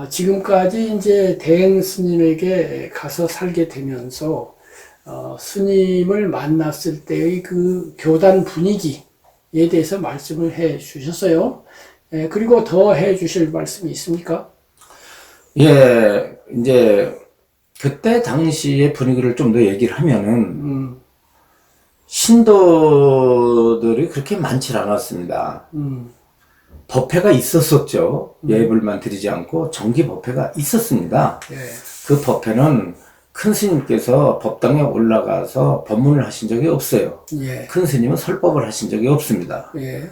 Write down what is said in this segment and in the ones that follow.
지금까지 이제 대행 스님에게 가서 살게 되면서 스님을 만났을 때의 그 교단 분위기에 대해서 말씀을 해 주셨어요. 그리고 더 해 주실 말씀이 있습니까? 예, 이제 그때 당시의 분위기를 좀 더 얘기를 하면은 신도들이 그렇게 많지 않았습니다. 법회가 있었었죠. 예불만 드리지 않고 정기 법회가 있었습니다. 예. 그 법회는 큰 스님께서 법당에 올라가서 법문을 하신 적이 없어요. 예. 큰 스님은 설법을 하신 적이 없습니다. 예.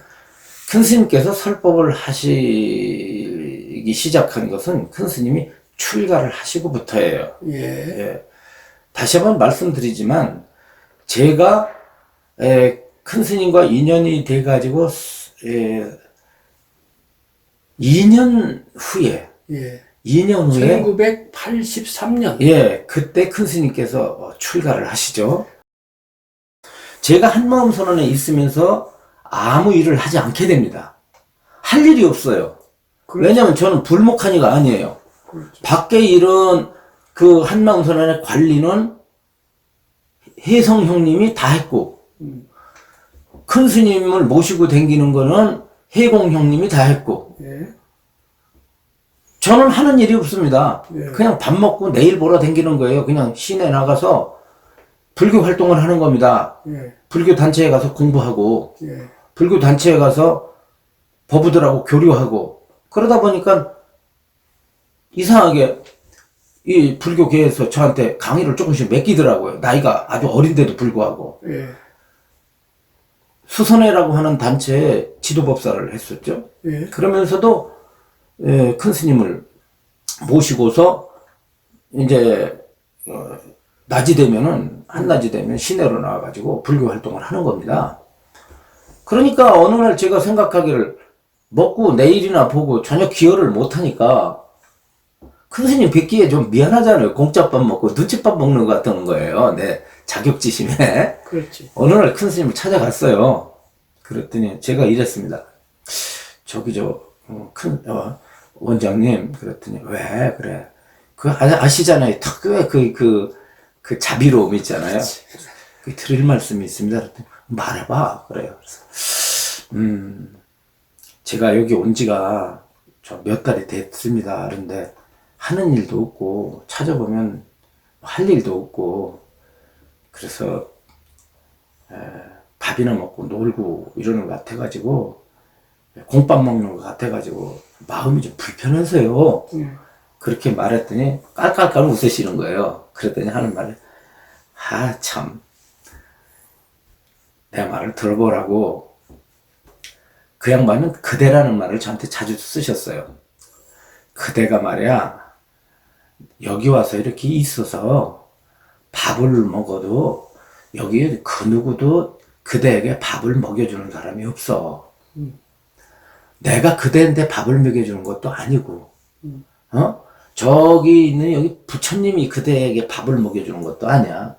큰 스님께서 설법을 하시기 시작한 것은 큰 스님이 출가를 하시고부터예요. 예. 예. 다시 한번 말씀드리지만 제가 큰 스님과 인연이 돼가지고 2년 후에 예. 2년 후에 1983년. 예, 그때 큰 스님께서 출가를 하시죠. 제가 한마음 선언에 있으면서 아무 일을 하지 않게 됩니다. 할 일이 없어요. 그렇죠. 왜냐면 저는 불목하니가 아니에요. 그렇죠. 밖에 일은 그 한마음 선언의 관리는 혜성 형님이 다 했고, 큰 스님을 모시고 다니는 거는 혜공 형님이 다 했고, 예. 저는 하는 일이 없습니다. 예. 그냥 밥 먹고 내일 보러 다니는 거예요. 그냥 시내 나가서 불교 활동을 하는 겁니다. 예. 불교 단체에 가서 공부하고, 예. 불교 단체에 가서 법우들하고 교류하고, 그러다 보니까 이상하게 이 불교계에서 저한테 강의를 조금씩 맡기더라고요. 나이가 아주 어린데도 불구하고. 예. 수선회라고 하는 단체에 지도법사를 했었죠. 예. 그러면서도 큰 스님을 모시고서 이제 낮이 되면은 한낮이 되면 시내로 나와가지고 불교 활동을 하는 겁니다. 그러니까 어느 날 제가 생각하기를 먹고 내일이나 보고 전혀 기여를 못하니까 큰 스님 뵙기에 좀 미안하잖아요. 공짜밥 먹고 눈칫밥 먹는 것 같은 거예요. 내 자격지심에. 그렇지. 어느 날 큰 스님을 찾아갔어요. 그랬더니 제가 이랬습니다. 저기 큰 원장님, 그랬더니 왜 그래? 그 아시잖아요. 특유의 그 자비로움 있잖아요. 그 드릴 말씀이 있습니다. 그랬더니 말해봐. 그래요. 그래서 제가 여기 온 지가 좀 몇 달이 됐습니다. 그런데 하는 일도 없고 찾아보면 할 일도 없고 그래서 밥이나 먹고 놀고 이러는 것 같아가지고 공밥 먹는 것 같아가지고 마음이 좀 불편해서요. 그렇게 말했더니 깔깔깔 웃으시는 거예요. 그랬더니 하는 말이 참 내 말을 들어보라고. 그 양반은 그대라는 말을 저한테 자주 쓰셨어요. 그대가 말이야 여기 와서 이렇게 있어서 밥을 먹어도 여기 그 누구도 그대에게 밥을 먹여주는 사람이 없어. 내가 그대한테 밥을 먹여주는 것도 아니고, 저기 있는 여기 부처님이 그대에게 밥을 먹여주는 것도 아니야.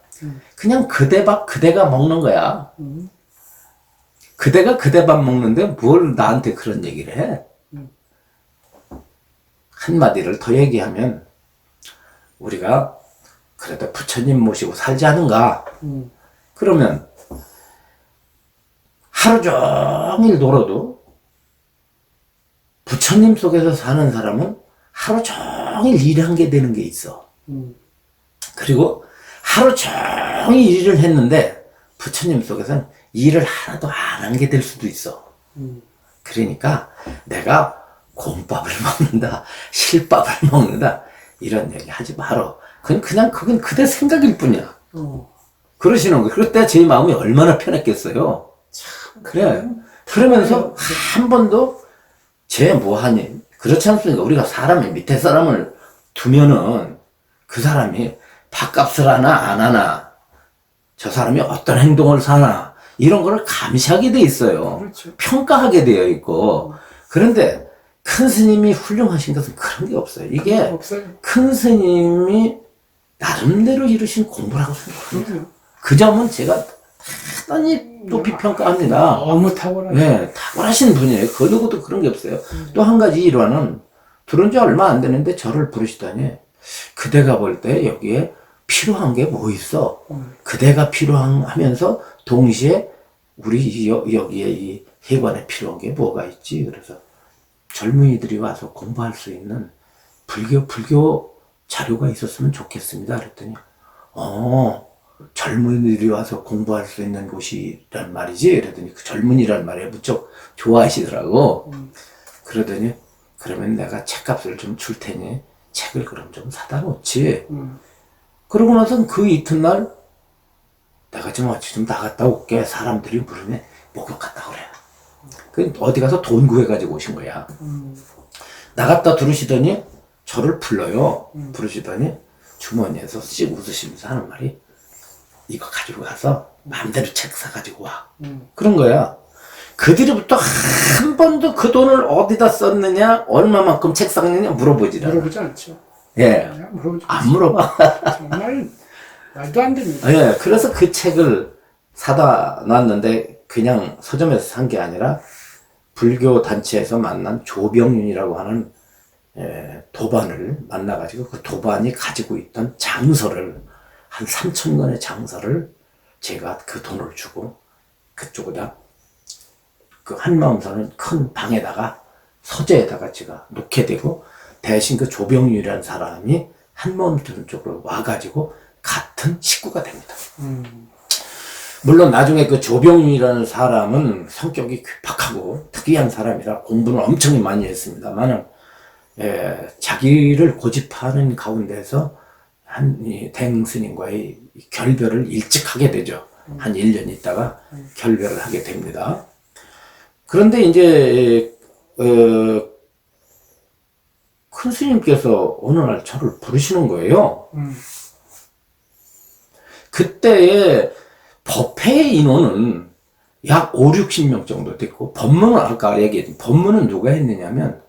그냥 그대 밥 그대가 먹는 거야. 그대가 그대 밥 먹는데 뭘 나한테 그런 얘기를 해? 한마디를 더 얘기하면 우리가 그래도 부처님 모시고 살지 않은가? 그러면 하루 종일 놀아도 부처님 속에서 사는 사람은 하루 종일 일한 게 되는 게 있어. 그리고 하루 종일 일을 했는데 부처님 속에서는 일을 하나도 안 한 게 될 수도 있어. 그러니까 내가 공밥을 먹는다, 실밥을 먹는다 이런 얘기 하지 말어. 그건 그대 생각일 뿐이야. 그러시는 거예요. 그럴 때 제 마음이 얼마나 편했겠어요. 그래. 그러면서 한 번도 쟤 뭐하니? 그렇지 않습니까? 우리가 사람이 밑에 사람을 두면은 그 사람이 밥값을 하나 안 하나, 저 사람이 어떤 행동을 사나 이런 거를 감시하게 돼 있어요. 그렇죠. 평가하게 되어 있고. 그런데 큰 스님이 훌륭하신 것은 그런 게 없어요. 이게 없어요. 큰 스님이 나름대로 이루신 공부라고 생각합니다. 그 점은 제가 대단히 높이 평가합니다. 너무 탁월하네. 네, 탁월하신 분이에요. 그 누구도 그런 게 없어요. 또 한 가지 일화는 들어온 지 얼마 안 되는데 저를 부르시더니 그대가 볼 때 여기에 필요한 게 뭐 있어? 그대가 필요하면서 동시에 우리 여기에 이 회관에 필요한 게 뭐가 있지? 그래서 젊은이들이 와서 공부할 수 있는 불교 자료가 있었으면 좋겠습니다. 그랬더니 젊은이들이 와서 공부할 수 있는 곳이란 말이지? 그랬더니 그 젊은이란 말에 무척 좋아하시더라고. 그러더니 그러면 내가 책값을 좀 줄 테니 책을 그럼 좀 사다 놓지. 그러고 나서 그 이튿날 내가 좀 어디 좀 나갔다 올게. 사람들이 물으면 목욕 갔다 오래. 그 어디 가서 돈 구해가지고 오신 거야. 나갔다 들으시더니 저를 불러요. 부르시더니 주머니에서 씩 웃으시면서 하는 말이 이거 가지고 가서 마음대로 책 사가지고 와. 그런 거야. 그 뒤로부터 한 번도 그 돈을 어디다 썼느냐, 얼마만큼 책 샀느냐 물어보지 않아. 물어보지 않죠. 예. 물어보지 안 물어봐. 정말 말도 안 됩니다. 예. 그래서 그 책을 사다 놨는데 그냥 서점에서 산 게 아니라 불교 단체에서 만난 조병윤이라고 하는 도반을 만나가지고 그 도반이 가지고 있던 장서를 한 3,000권의 장서를 제가 그 돈을 주고 그쪽에다 그 한마음사는 큰 방에다가 서재에다가 제가 놓게 되고 대신 그 조병윤이라는 사람이 한마음선 쪽으로 와가지고 같은 식구가 됩니다. 물론 나중에 그 조병윤이라는 사람은 성격이 괴팍하고 특이한 사람이라 공부는 엄청 많이 했습니다만은 자기를 고집하는 가운데서 한 대응스님과의 결별을 일찍 하게 되죠. 한 1년 있다가 결별을 하게 됩니다. 그런데 이제 큰 스님께서 어느 날 저를 부르시는 거예요. 그때의 법회의 인원은 약 5, 60명 정도 됐고 법문은 아까 얘기했던 법문은 누가 했느냐면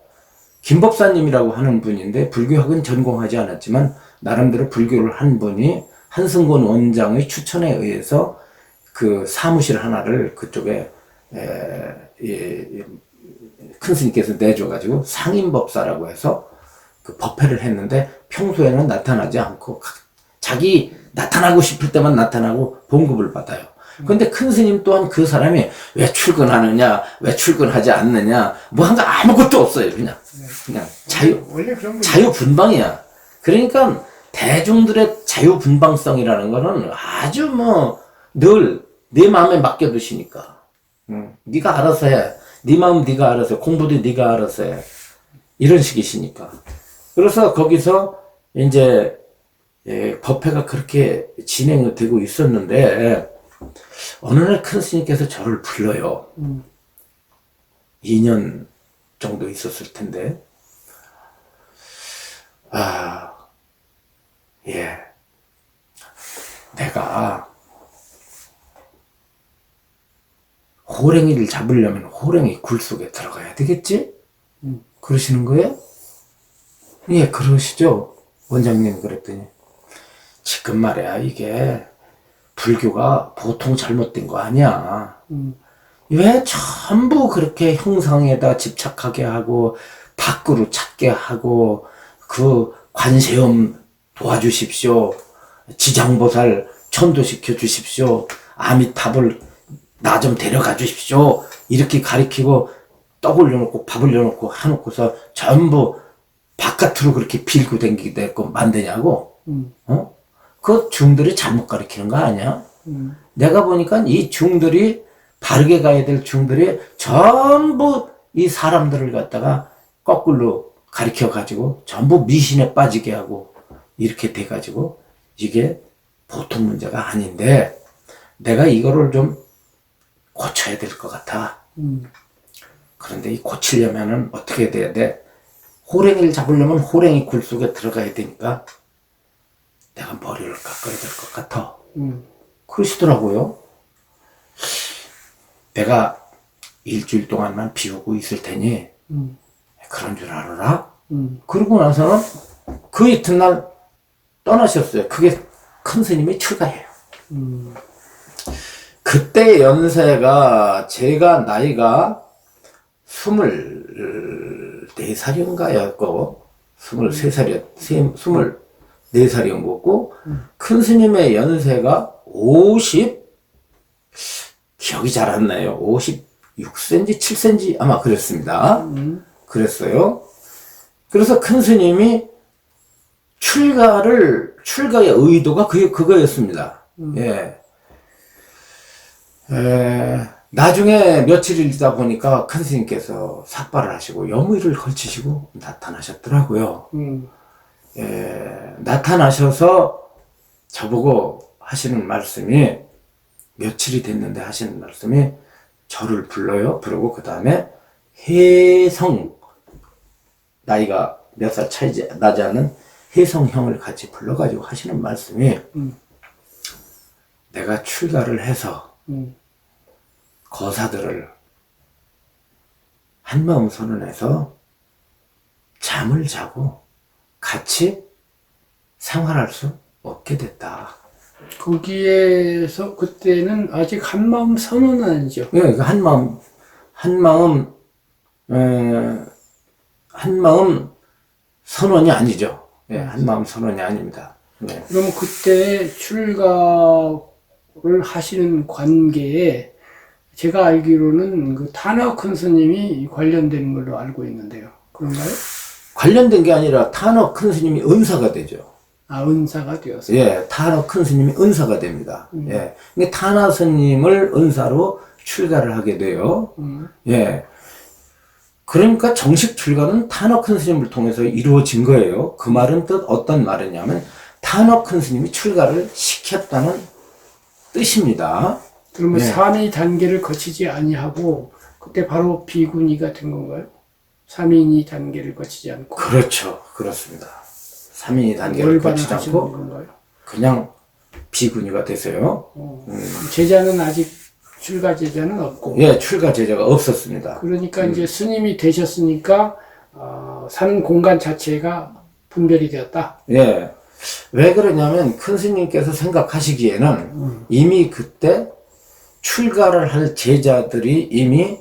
김법사님이라고 하는 분인데 불교학은 전공하지 않았지만 나름대로 불교를 한 분이 한승권 원장의 추천에 의해서 그 사무실 하나를 그쪽에 큰 스님께서 내줘가지고 상인법사라고 해서 그 법회를 했는데 평소에는 나타나지 않고 자기 나타나고 싶을 때만 나타나고 봉급을 받아요. 근데 큰 스님 또한 그 사람이 왜 출근하느냐, 왜 출근하지 않느냐, 뭐 한 거 아무것도 없어요. 그냥 원래 그런 자유분방이야. 그러니까 대중들의 자유분방성이라는 거는 아주 뭐 늘 네 마음에 맡겨두시니까. 네가 알아서 해. 네 마음 네가 알아서 해. 공부도 네가 알아서 해. 이런 식이시니까. 그래서 거기서 이제 법회가 그렇게 진행되고 있었는데 어느 날 큰 스님께서 저를 불러요. 2년 정도 있었을 텐데 내가 호랭이를 잡으려면 호랭이 굴 속에 들어가야 되겠지? 그러시는 거예요? 예, 그러시죠. 원장님 그랬더니 지금 말이야 이게 불교가 보통 잘못된 거 아니야. 왜 전부 그렇게 형상에다 집착하게 하고 밖으로 찾게 하고 그 관세음 도와주십시오. 지장보살 천도시켜 주십시오. 아미탑을 나 좀 데려가 주십시오. 이렇게 가리키고 떡 올려놓고 밥 올려놓고 해놓고서 전부 바깥으로 그렇게 빌고 댕기게 됐고 만드냐고. 그 중들이 잘못 가리키는 거 아니야? 내가 보니까 이 중들이 바르게 가야 될 중들이 전부 이 사람들을 갖다가 거꾸로 가리켜 가지고 전부 미신에 빠지게 하고 이렇게 돼 가지고 이게 보통 문제가 아닌데 내가 이거를 좀 고쳐야 될 것 같아. 그런데 이 고치려면은 어떻게 돼야 돼? 호랭이를 잡으려면 호랭이 굴 속에 들어가야 되니까 내가 머리를 깎아야 될 것 같아. 그러시더라고요. 내가 일주일 동안만 비우고 있을 테니 그런 줄 알아라. 그러고 나서는 그 이튿날 떠나셨어요. 그게 큰 스님의 출가예요. 그때 연세가 제가 나이가 24살인가였고, 24살이었고, 큰 스님의 연세가 기억이 잘 안 나요. 56cm, 7cm 아마 그랬습니다. 그랬어요. 그래서 큰 스님이 출가의 의도가 그거였습니다. 예. 나중에 며칠 있다 보니까 큰 스님께서 삭발을 하시고 여무일을 걸치시고 나타나셨더라고요. 나타나셔서 저보고 하시는 말씀이, 며칠이 됐는데 하시는 말씀이, 저를 불러요. 부르고 그 다음에 혜성, 나이가 몇 살 차이 나지 않은 혜성형을 같이 불러가지고 하시는 말씀이, 내가 출가를 해서 거사들을 한마음 선언해서 잠을 자고 같이 생활할 수 없게 됐다. 거기에서 그때는 아직 한마음 선언은 아니죠. 예, 한마음 선언이 아니죠. 예, 한마음 선언이 아닙니다. 네. 그러면 그때 출가를 하시는 관계에 제가 알기로는 그 타너 큰 스님이 관련된 걸로 알고 있는데요. 그런가요? 관련된 게 아니라 타너 큰 스님이 은사가 되죠. 아, 은사가 되었어요. 예, 타너 큰 스님이 은사가 됩니다. 예. 근데 타너 스님을 은사로 출가를 하게 돼요. 예. 그러니까 정식 출가는 타너 큰 스님을 통해서 이루어진 거예요. 그 말은 어떤 말이냐면, 타너 큰 스님이 출가를 시켰다는 뜻입니다. 그러면 예. 3위 단계를 거치지 아니하고 그때 바로 비구니가 된 건가요? 3인이 단계를 거치지 않고. 그렇죠. 그렇습니다. 3인 단계를 거치지 않고 건가요? 그냥 비구니가 되세요. 제자는 아직 출가 제자는 없고. 예, 출가 제자가 없었습니다. 그러니까 이제 스님이 되셨으니까 사는 공간 자체가 분별이 되었다. 예. 왜 그러냐면 큰 스님께서 생각하시기에는 이미 그때 출가를 할 제자들이 이미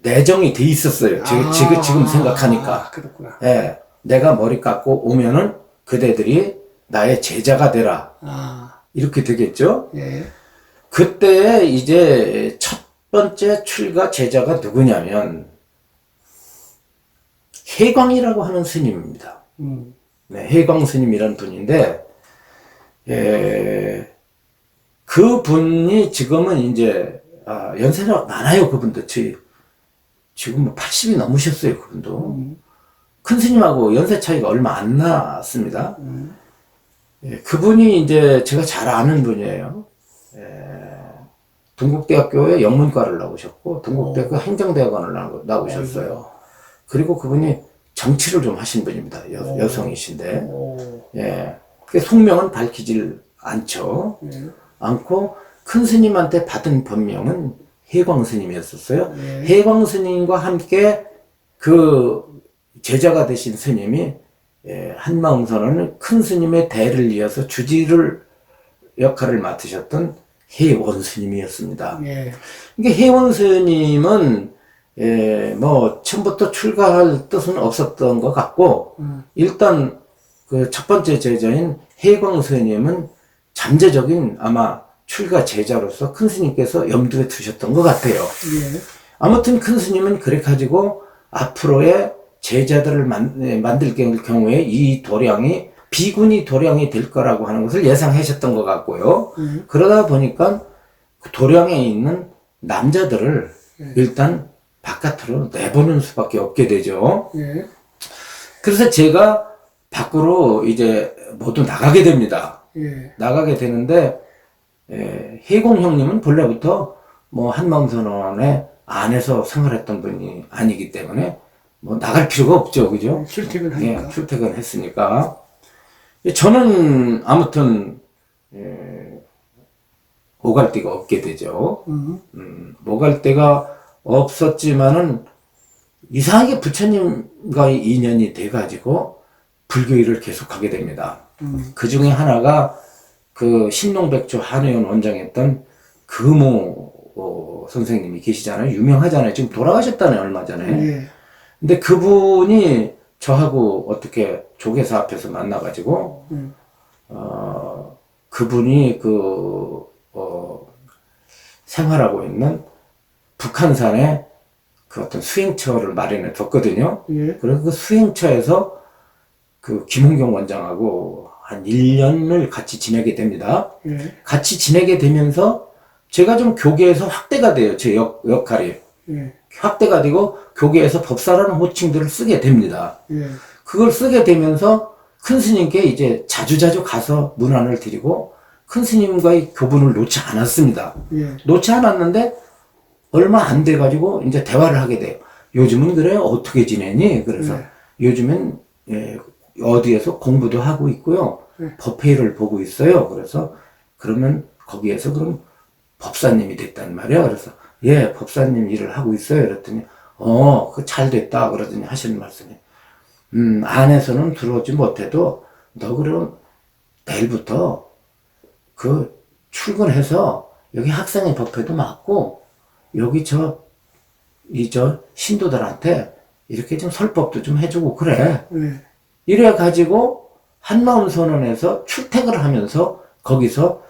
내정이 돼 있었어요. 지금 생각하니까. 그렇구나. 예. 내가 머리 깎고 오면은 그대들이 나의 제자가 되라. 이렇게 되겠죠? 예. 그때 이제 첫 번째 출가 제자가 누구냐면 해광이라고 하는 스님입니다. 네, 해광 스님이라는 분인데, 그 분이 지금은 이제, 연세가 많아요, 그분도. 지금 80이 넘으셨어요, 그분도. 큰 스님하고 연세 차이가 얼마 안 났습니다. 그분이 이제 제가 잘 아는 분이에요. 동국대학교에 영문과를 나오셨고, 동국대학교 행정대학원을 나오셨어요. 그리고 그분이 정치를 좀 하신 분입니다. 여성이신데. 예. 그 속명은 밝히질 않고, 큰 스님한테 받은 법명은 해광 스님이었었어요. 해광 스님과 함께 그 제자가 되신 스님이 한마음 선언을 큰 스님의 대를 이어서 주지를 역할을 맡으셨던 해원 스님이었습니다. 그러니까 해원 스님은 처음부터 출가할 뜻은 없었던 것 같고, 일단 그 첫 번째 제자인 해광 스님은 잠재적인 아마 출가 제자로서 큰 스님께서 염두에 두셨던 것 같아요. 아무튼 큰 스님은 그래 가지고 앞으로의 제자들을 만들 경우에 이 도량이 비구니 도량이 될 거라고 하는 것을 예상하셨던 것 같고요. 그러다 보니까 그 도량에 있는 남자들을 일단 바깥으로 내보는 수밖에 없게 되죠. 그래서 제가 밖으로 이제 모두 나가게 됩니다. 나가게 되는데, 해공 형님은 본래부터 뭐 한마음 선언에 안에서 생활했던 분이 아니기 때문에 뭐 나갈 필요가 없죠. 그죠? 출퇴근하니까. 출퇴근 했으니까. 저는 아무튼, 오갈 데가 없게 되죠. 오갈 데가 없었지만은 이상하게 부처님과의 인연이 돼가지고 불교 일을 계속하게 됩니다. 그 중에 하나가 그 신농백조 한의원 원장했던 금호 선생님이 계시잖아요. 유명하잖아요. 지금 돌아가셨다네, 얼마 전에. 예. 근데 그분이 저하고 어떻게 조계사 앞에서 만나가지고, 그분이 생활하고 있는 북한산에 그 어떤 수행처를 마련해 뒀거든요. 예. 그래서 그 수행처에서 그 김은경 원장하고 한 1년을 같이 지내게 됩니다. 예. 같이 지내게 되면서 제가 좀 교계에서 확대가 돼요. 제 역할이. 예. 확대가 되고 교계에서 법사라는 호칭들을 쓰게 됩니다. 예. 그걸 쓰게 되면서 큰 스님께 이제 자주자주 가서 문안을 드리고 큰 스님과의 교분을 놓지 않았습니다. 예. 놓지 않았는데 얼마 안 돼가지고 이제 대화를 하게 돼요. 요즘은 그래? 어떻게 지내니? 그래서 요즘엔 어디에서 공부도 하고 있고요. 법회를 보고 있어요. 그래서 그러면 거기에서 그럼 법사님이 됐단 말이야. 그래서 예, 법사님 일을 하고 있어요. 그랬더니 그 잘 됐다. 그러더니 하시는 말씀이 안에서는 들어오지 못해도 너 그럼 내일부터 그 출근해서 여기 학생의 법회도 맡고 여기 신도들한테 이렇게 좀 설법도 좀 해주고 그래. 이래 가지고 한마음 선언해서 출퇴근을 하면서 거기서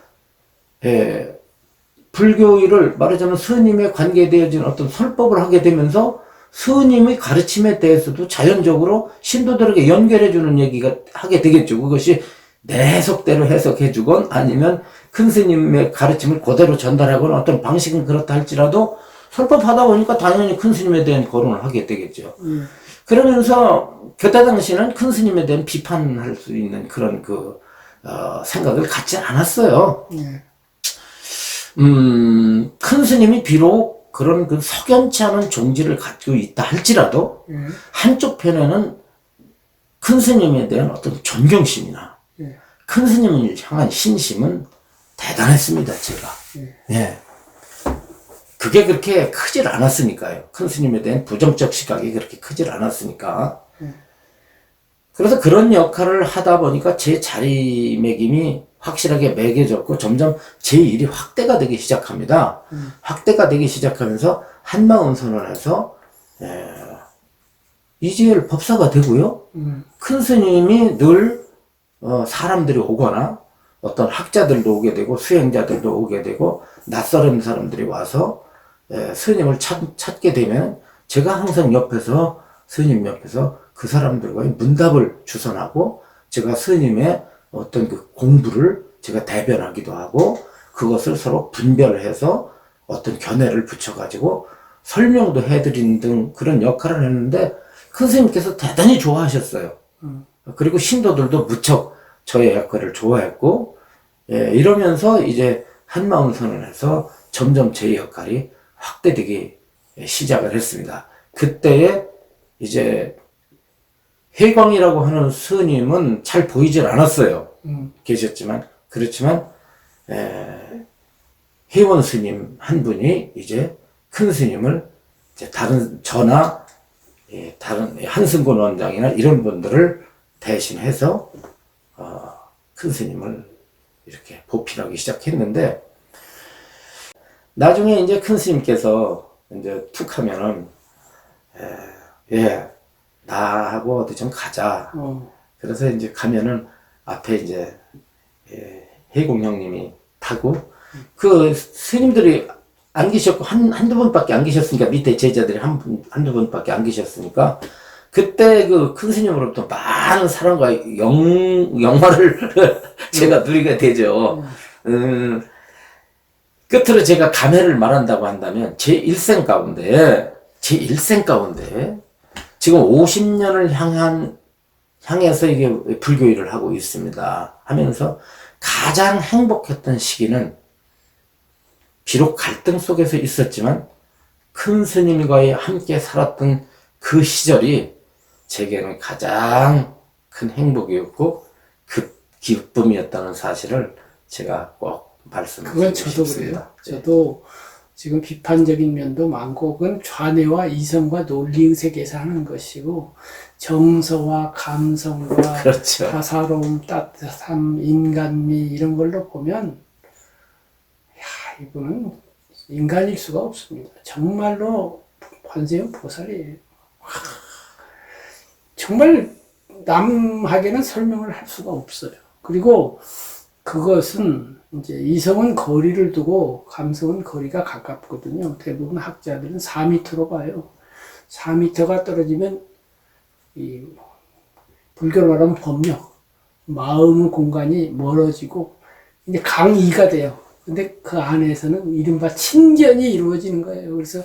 불교를 말하자면 스님에 관계되어진 어떤 설법을 하게 되면서 스님의 가르침에 대해서도 자연적으로 신도들에게 연결해주는 얘기가 하게 되겠죠. 그것이 내 속대로 해석해주건 아니면 큰 스님의 가르침을 그대로 전달하거나 어떤 방식은 그렇다 할지라도 설법하다 보니까 당연히 큰 스님에 대한 거론을 하게 되겠죠. 그러면서 그때 당시에는 큰 스님에 대한 비판할 수 있는 그런 생각을 갖지 않았어요. 큰 스님이 비록 그런 석연치 않은 종지를 가지고 있다 할지라도 한쪽 편에는 큰 스님에 대한 어떤 존경심이나 큰 스님을 향한 신심은 대단했습니다, 제가. 예. 그게 그렇게 크질 않았으니까요. 큰 스님에 대한 부정적 시각이 그렇게 크질 않았으니까. 그래서 그런 역할을 하다 보니까 제 자리매김이 확실하게 매겨졌고 점점 제 일이 확대가 되기 시작합니다. 확대가 되기 시작하면서 한마음 선언해서 이재열 법사가 되고요. 큰 스님이 늘 사람들이 오거나 어떤 학자들도 오게 되고 수행자들도 오게 되고 낯설은 사람들이 와서 스님을 찾게 되면 제가 항상 옆에서 스님 옆에서 그 사람들과의 문답을 주선하고 제가 스님의 어떤 그 공부를 제가 대변하기도 하고 그것을 서로 분별해서 어떤 견해를 붙여가지고 설명도 해드리는 등 그런 역할을 했는데 큰 스님께서 대단히 좋아하셨어요. 그리고 신도들도 무척 저의 역할을 좋아했고 이러면서 이제 한마음 선언해서 점점 제 역할이 확대되기 시작을 했습니다. 그때에 이제 해광이라고 하는 스님은 잘 보이질 않았어요. 계셨지만 그렇지만 회원 스님 한 분이 이제 큰 스님을 이제 다른 저나 다른 한승곤 원장이나 이런 분들을 대신해서 큰 스님을 이렇게 보필하기 시작했는데 나중에 이제 큰 스님께서 이제 툭 하면은 나하고 어디 좀 가자. 그래서 이제 가면은 앞에 이제 해공 형님이 타고 그 스님들이 안 계셨고 한두 분밖에 안 계셨으니까 밑에 제자들이 한두 분밖에 안 계셨으니까 그때 그 큰 스님으로부터 많은 사랑과 영화를 제가 누리게 되죠. 끝으로 제가 감회를 말한다고 한다면 제 일생 가운데 지금 50년을 향해서 이게 불교 일을 하고 있습니다. 하면서 가장 행복했던 시기는 비록 갈등 속에서 있었지만 큰 스님과의 함께 살았던 그 시절이 제게는 가장 큰 행복이었고 그 기쁨이었다는 사실을 제가 꼭 말씀드리고 그건 저도 싶습니다. 그래요. 저도 지금 비판적인 면도 많고 그건 좌뇌와 이성과 논리의 세계에서 하는 것이고 정서와 감성과 그렇죠. 다사로움, 따뜻함, 인간미 이런 걸로 보면 이분은 인간일 수가 없습니다. 정말로 관세음 보살이에요. 정말 남에게는 설명을 할 수가 없어요. 그리고 그것은 이제 이성은 거리를 두고 감성은 거리가 가깝거든요. 대부분 학자들은 4m로 봐요. 4m가 떨어지면 이 불교로 말하면 법력, 마음 공간이 멀어지고 이제 강이가 돼요. 근데 그 안에서는 이른바 친견이 이루어지는 거예요. 그래서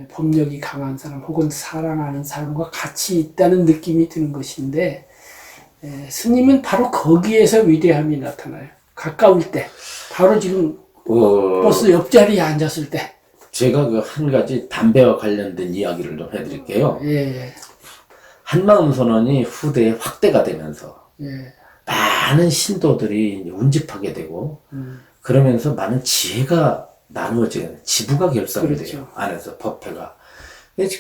법력이 강한 사람 혹은 사랑하는 사람과 같이 있다는 느낌이 드는 것인데 스님은 바로 거기에서 위대함이 나타나요. 가까울 때, 바로 지금 버스 옆자리에 앉았을 때. 제가 그 한 가지 담배와 관련된 이야기를 좀 해드릴게요. 예, 한마음 선언이 후대에 확대가 되면서 예, 많은 신도들이 이제 운집하게 되고 그러면서 많은 지혜가 나누어지게 지부가 결성이 그렇죠. 돼요. 안에서 법회가.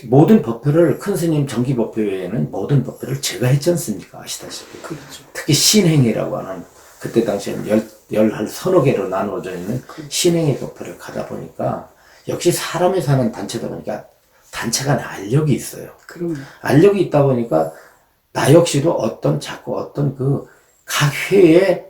모든 법회를 큰 스님 정기 법회 외에는 모든 법회를 제가 했지 않습니까? 아시다시피. 그렇죠. 특히 신행이라고 하는 그때 당시에는 한 서너 개로 나누어져 있는 신행의 법회를 가다 보니까 역시 사람이 사는 단체다 보니까 단체 간에 알력이 있어요. 그럼요. 알력이 있다 보니까 나 역시도 자꾸 어떤 각 회에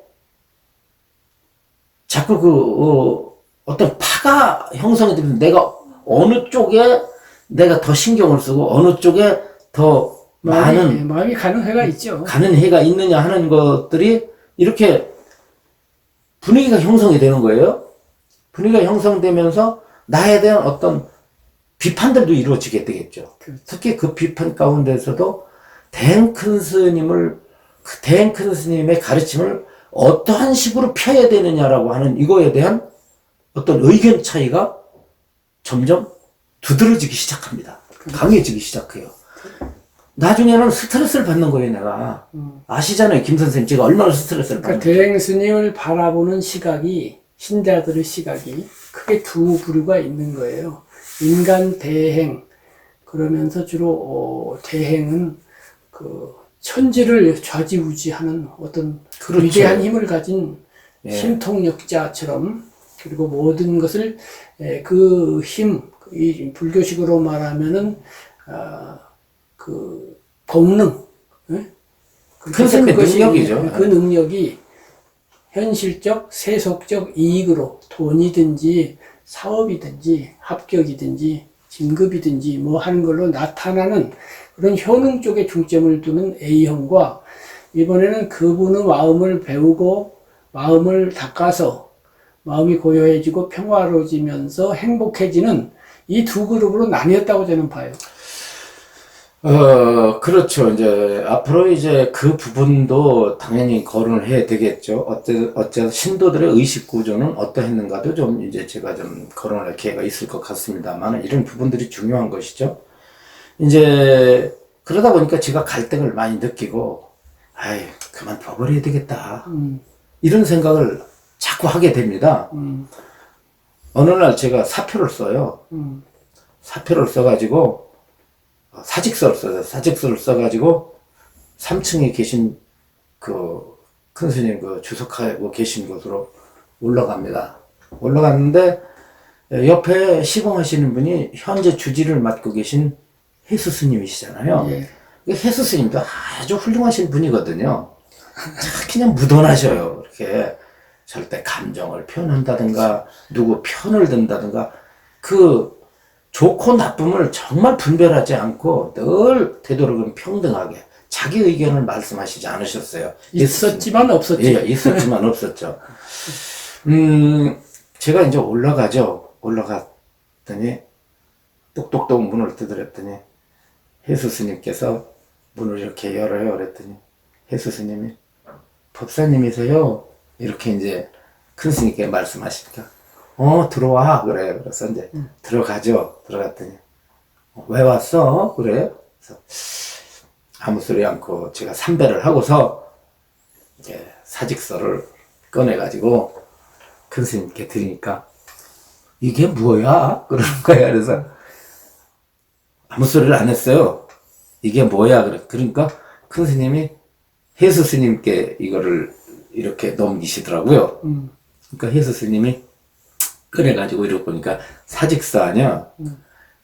자꾸 어떤 파가 형성이 되면서 내가 어느 쪽에 내가 더 신경을 쓰고 어느 쪽에 더 마음이 가는 회가 있죠. 가는 해가 있느냐 하는 것들이 이렇게 분위기가 형성이 되는 거예요. 분위기가 형성되면서 나에 대한 어떤 비판들도 이루어지게 되겠죠. 그렇죠. 특히 그 비판 가운데서도 대행 큰 스님의 가르침을 어떠한 식으로 펴야 되느냐라고 하는 이거에 대한 어떤 의견 차이가 점점 두드러지기 시작합니다. 강해지기 시작해요. 나중에는 스트레스를 받는 거예요, 내가. 아시잖아요, 김 선생님. 제가 얼마나 스트레스를 그러니까 받는지. 대행 스님을 바라보는 시각이, 신자들의 시각이 크게 두 부류가 있는 거예요. 인간 대행, 그러면서 주로 대행은 천지를 좌지우지하는 어떤 그렇죠. 위대한 힘을 가진 예. 신통력자처럼, 그리고 모든 것을 그 힘, 이 불교식으로 말하면은 그 본능, 큰 스님의 능력이죠. 그 능력이 현실적, 세속적 이익으로 돈이든지 사업이든지 합격이든지 진급이든지 뭐 하는 걸로 나타나는 그런 효능 쪽에 중점을 두는 A형과, 이번에는 그분의 마음을 배우고 마음을 닦아서 마음이 고요해지고 평화로워지면서 행복해지는 이 두 그룹으로 나뉘었다고 저는 봐요. 그렇죠. 이제, 앞으로 이제 그 부분도 당연히 거론을 해야 되겠죠. 어째 신도들의 의식 구조는 어떠했는가도 좀 이제 제가 좀 거론할 기회가 있을 것 같습니다만, 이런 부분들이 중요한 것이죠. 이제, 그러다 보니까 제가 갈등을 많이 느끼고, 그만 둬버려야 되겠다. 이런 생각을 자꾸 하게 됩니다. 어느 날 제가 사표를 써요. 사표를 써가지고, 사직서를 써요. 사직서를 써가지고 3층에 계신 큰 스님 주석하고 계신 곳으로 올라갑니다. 올라갔는데 옆에 시공하시는 분이 현재 주지를 맡고 계신 해수 스님이시잖아요. 예. 해수 스님도 아주 훌륭하신 분이거든요. 그냥 무던하셔요. 이렇게 절대 감정을 표현한다든가 누구 편을 든다든가 좋고 나쁨을 정말 분별하지 않고 늘 되도록이면 평등하게 자기 의견을 말씀하시지 않으셨어요. 있었지만 없었죠. 예, 있었지만 없었죠. 제가 이제 올라가죠. 올라갔더니 똑똑똑 문을 두드렸더니 해수 스님께서 문을 이렇게 열어요. 그랬더니 해수 스님이 법사님이세요? 이렇게 이제 큰 스님께 말씀하시니까 들어와. 그래요. 그래서 이제 들어가죠. 들어갔더니 왜 왔어? 그래요. 그래서 아무 소리 않고 제가 삼배를 하고서 이제 사직서를 꺼내가지고 큰 스님께 드리니까 이게 뭐야? 그러는 거예요. 그래서 아무 소리를 안 했어요. 이게 뭐야? 그러니까 큰 스님이 해수 스님께 이거를 이렇게 넘기시더라고요. 그러니까 해수 스님이 그래가지고 이러고 보니까 사직서 아니야.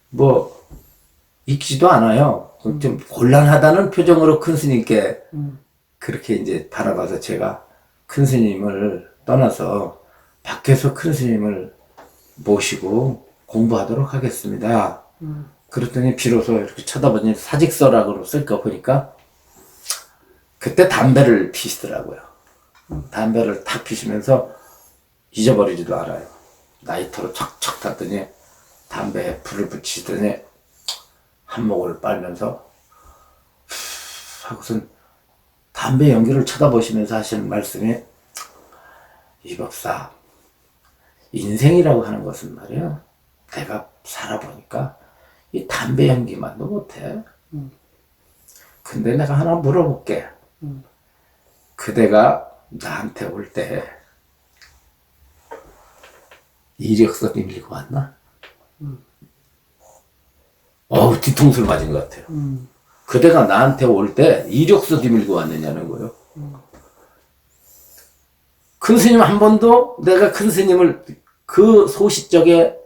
뭐 읽지도 않아요. 좀 곤란하다는 표정으로 큰 스님께 그렇게 이제 바라봐서 제가 큰 스님을 떠나서 밖에서 큰 스님을 모시고 공부하도록 하겠습니다. 그랬더니 비로소 이렇게 쳐다보니 사직서라고 쓸까 보니까 그때 담배를 피시더라고요. 담배를 탁 피시면서 잊어버리지도 않아요. 라이터로 척척 탔더니 담배에 불을 붙이더니 한 모금을 빨면서 하고선 담배 연기를 쳐다보시면서 하시는 말씀이 이 법사 인생이라고 하는 것은 말이야 내가 살아보니까 이 담배 연기만도 못해. 근데 내가 하나 물어볼게. 그대가 나한테 올 때 이력서 밀고 왔나? 어우 뒤통수를 맞은 것 같아요. 그대가 나한테 올 때 이력서 뒤밀고 왔느냐는 거예요. 큰 스님 한 번도 내가 큰 스님을 그 소시적에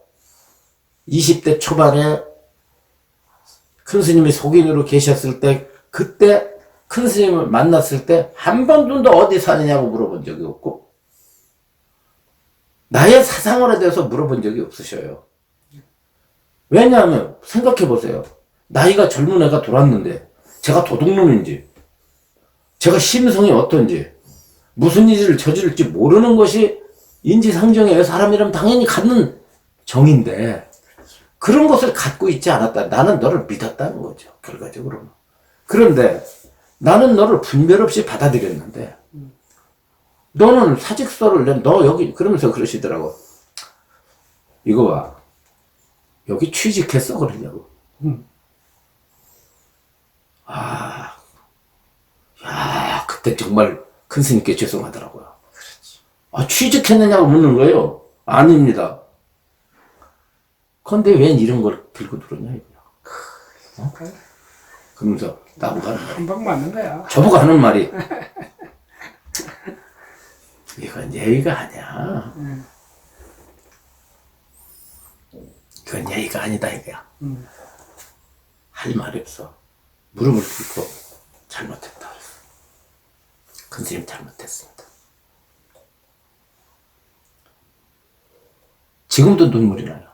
20대 초반에 큰 스님이 속인으로 계셨을 때 그때 큰 스님을 만났을 때 한 번도 어디 사느냐고 물어본 적이 없고 나의 사상활에 대해서 물어본 적이 없으셔요. 왜냐하면 생각해 보세요. 나이가 젊은 애가 돌았는데 제가 도둑놈인지 제가 심성이 어떤지 무슨 일을 저지를지 모르는 것이 인지상정이에요. 사람이라면 당연히 갖는 정인데 그런 것을 갖고 있지 않았다. 나는 너를 믿었다는 거죠. 결과적으로는. 그런데 나는 너를 분별 없이 받아들였는데 너는 사직서를 너 여기 그러면서 그러시더라고. 이거 봐. 여기 취직했어 그러냐고. 아, 야 그때 정말 큰 스님께 죄송하더라고요. 아 취직했느냐고 묻는 거예요. 아닙니다. 근데 왜 이런 걸 들고 들었냐 이거. 어? 그러면서 나보고 하는 말이 한 방 맞는 거야. 저보고 하는 말이 이건 예의가 아니야. 그건 예의가 아니다 이거야. 할 말이 없어. 무릎을 꿇고 잘못했다. 큰 스님 잘못했습니다. 지금도 눈물이 나요.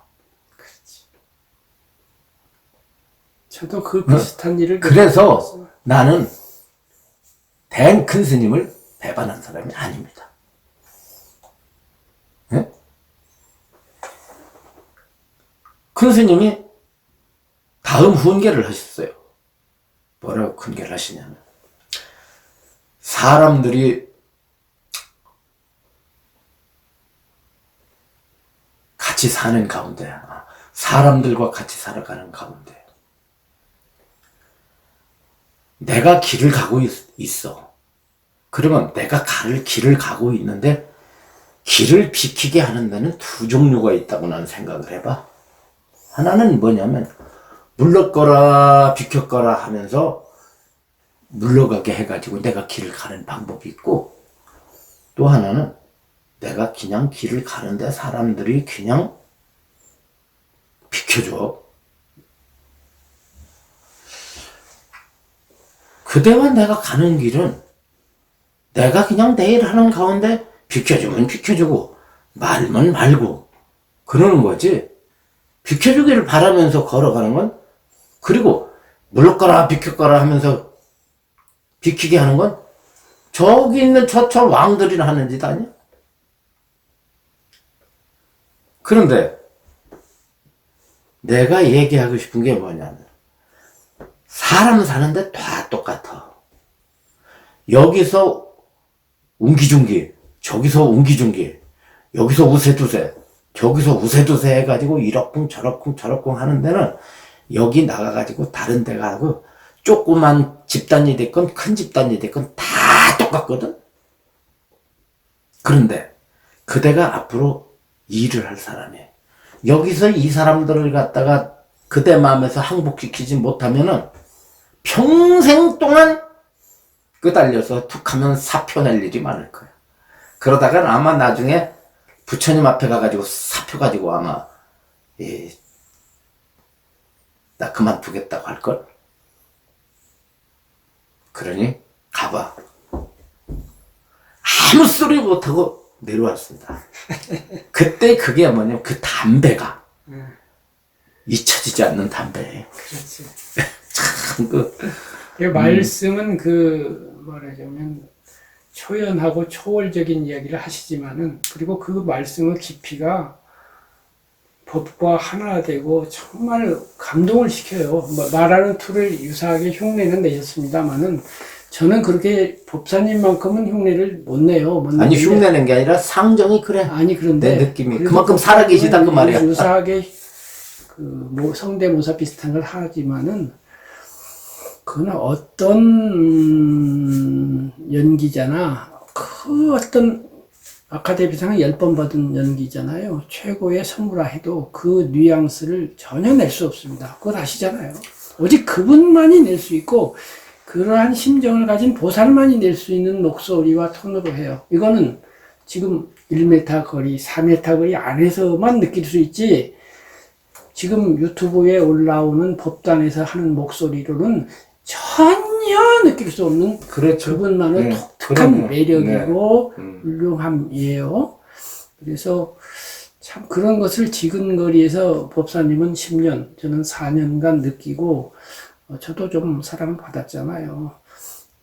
저도 그 비슷한 일을 그래서 겪었어요. 나는 된 큰 스님을 배반한 사람이 아닙니다. 네? 큰 스님이 다음 훈계를 하셨어요. 뭐라고 훈계를 하시냐면 사람들이 같이 사는 가운데 사람들과 같이 살아가는 가운데 내가 길을 가고 있어. 그러면 내가 길을 가고 있는데 길을 비키게 하는 데는 두 종류가 있다고 나는 생각을 해봐. 하나는 뭐냐면 물러거라 비켰거라 하면서 물러가게 해가지고 내가 길을 가는 방법이 있고 또 하나는 내가 그냥 길을 가는데 사람들이 그냥 비켜줘. 그대와 내가 가는 길은 내가 그냥 내 일 하는 가운데 비켜주면 비켜주고 말면 말고 그러는 거지. 비켜주기를 바라면서 걸어가는 건 그리고 물러거라 비켰거라 하면서 비키게 하는 건 저기 있는 저 왕들이나 하는 짓 아니야? 그런데 내가 얘기하고 싶은 게 뭐냐면 사람 사는데 다 똑같아. 여기서 웅기중기, 저기서 웅기중기, 여기서 우세두세, 저기서 우세두세 해가지고 이러쿵 저러쿵 하는 데는 여기 나가가지고 다른 데 가고 조그만 집단이 됐건 큰 집단이 됐건 다 똑같거든. 그런데 그대가 앞으로 일을 할 사람이 여기서 이 사람들을 갖다가 그대 마음에서 항복시키지 못하면은 평생 동안 끄달려서 툭 하면 사표 낼 일이 많을 거야. 그러다가 아마 나중에 부처님 앞에 가가지고 사표 가지고 아마 나 그만두겠다고 할걸. 그러니 가봐. 아무 소리 못하고 내려왔습니다. 그때 그게 뭐냐면 그 담배가 잊혀지지 않는 담배예요. 그렇지. 참 그 말씀은 그 말하자면 초연하고 초월적인 이야기를 하시지만은 그리고 그 말씀의 깊이가 법과 하나 되고 정말 감동을 시켜요. 뭐 말하는 틀을 유사하게 흉내는 내셨습니다만은 저는 그렇게 법사님만큼은 흉내를 못 내요. 못 아니 내는데 흉내낸 게 아니라 상정이 그래. 아니 그런데 내 느낌이 그래도 그만큼 살아계시다 그 말이야. 유사하게 그 성대모사 비슷한 걸 하지만은 그는 어떤 연기자나 그 어떤 아카데미상 10번 받은 연기잖아요. 최고의 선물라 해도 그 뉘앙스를 전혀 낼 수 없습니다. 그걸 아시잖아요. 오직 그분만이 낼 수 있고 그러한 심정을 가진 보살만이 낼 수 있는 목소리와 톤으로 해요. 이거는 지금 1m 거리, 4m 거리 안에서만 느낄 수 있지 지금 유튜브에 올라오는 법단에서 하는 목소리로는 전혀 느낄 수 없는 그렇죠. 그분만의 네, 독특한 그럼요. 매력이고 네. 훌륭함이에요. 그래서 참 그런 것을 지근거리에서 법사님은 10년, 저는 4년간 느끼고 저도 좀 사랑을 받았잖아요.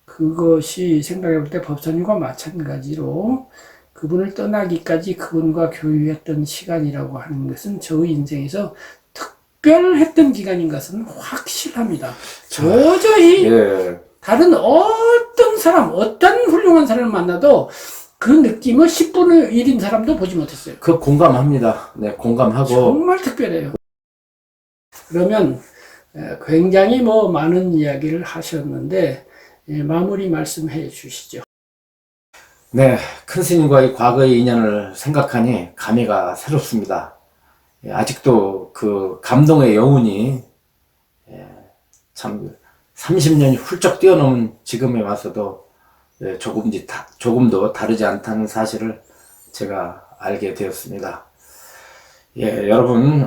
그것이 생각해 볼 때 법사님과 마찬가지로 그분을 떠나기까지 그분과 교류했던 시간이라고 하는 것은 저의 인생에서 특별했던 기간인 것은 확실합니다. 도저히 예. 다른 어떤 사람, 어떤 훌륭한 사람을 만나도 그 느낌을 10분의 1인 사람도 보지 못했어요. 그 공감합니다. 네, 공감하고. 정말 특별해요. 그러면 굉장히 뭐 많은 이야기를 하셨는데 마무리 말씀해 주시죠. 네, 큰 스님과의 과거의 인연을 생각하니 감회가 새롭습니다. 아직도 그 감동의 여운이 참 30년이 훌쩍 뛰어넘은 지금에 와서도 조금도 다르지 않다는 사실을 제가 알게 되었습니다. 예, 여러분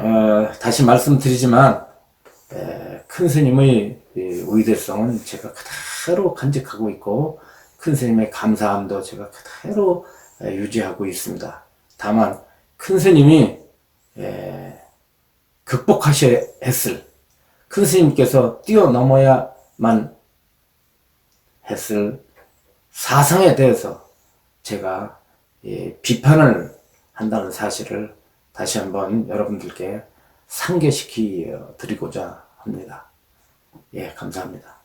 다시 말씀드리지만 큰 스님의 의대성은 제가 그대로 간직하고 있고 큰 스님의 감사함도 제가 그대로 유지하고 있습니다. 다만 큰 스님이 극복하셔야 했을 큰 스님께서 뛰어넘어야만 했을 사상에 대해서 제가 비판을 한다는 사실을 다시 한번 여러분들께 상기시켜 드리고자 합니다. 예, 감사합니다.